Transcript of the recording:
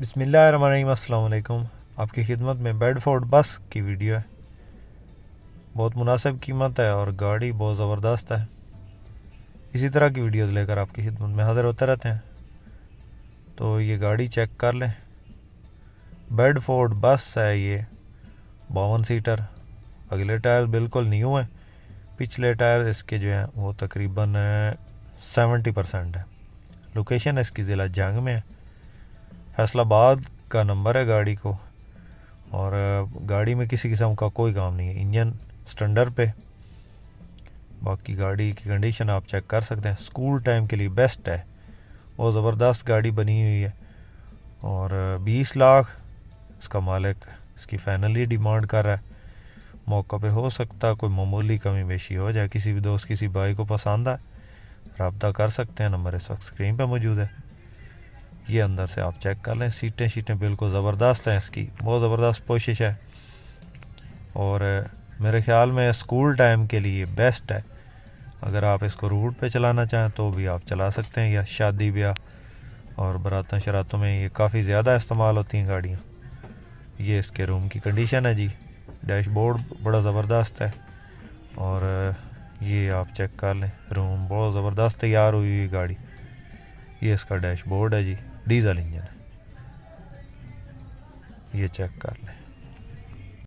बिस्मिल्लाहिर्रहमानिर्रहीम। अस्सलाम वालेकुम। आपकी खिदमत में बेडफोर्ड बस की वीडियो है। बहुत मुनासिब कीमत है और गाड़ी बहुत ज़बरदस्त है। इसी तरह की वीडियोज़ लेकर आपकी खिदमत में हाज़िर होते रहते हैं। तो ये गाड़ी चेक कर लें। बेडफोर्ड बस है ये, 52 सीटर। अगले टायर बिल्कुल न्यू हैं। पिछले टायर इसके जो हैं वो तकरीबन 70% है। लोकेशन इसकी ज़िला जंग में है। फैसलाबाद का नंबर है गाड़ी को। और गाड़ी में किसी किस्म का कोई काम नहीं है। इंजन स्टैंडर्ड पे। बाकी गाड़ी की कंडीशन आप चेक कर सकते हैं। स्कूल टाइम के लिए बेस्ट है। बहुत ज़बरदस्त गाड़ी बनी हुई है। और 20 लाख इसका मालिक इसकी फाइनली डिमांड कर रहा है। मौका पे हो सकता है कोई मामूली कमी बेशी हो जाए। किसी भी दोस्त किसी भाई को पसंद आए रब्ता कर सकते हैं। नंबर इस वक्त स्क्रीन पर मौजूद है। ये अंदर से आप चेक कर लें। सीटें बिल्कुल ज़बरदस्त हैं। इसकी बहुत ज़बरदस्त कोशिश है। और मेरे ख्याल में स्कूल टाइम के लिए बेस्ट है। अगर आप इसको रूट पे चलाना चाहें तो भी आप चला सकते हैं, या शादी ब्याह और बारातों शरातों में ये काफ़ी ज़्यादा इस्तेमाल होती हैं गाड़ियाँ। ये इसके रूम की कंडीशन है जी। डैशबोर्ड बड़ा ज़बरदस्त है। और ये आप चेक कर लें, रूम बहुत ज़बरदस्त तैयार हुई हुई गाड़ी। ये इसका डैशबोर्ड है जी। डीज़ल इंजन है। ये चेक कर लें।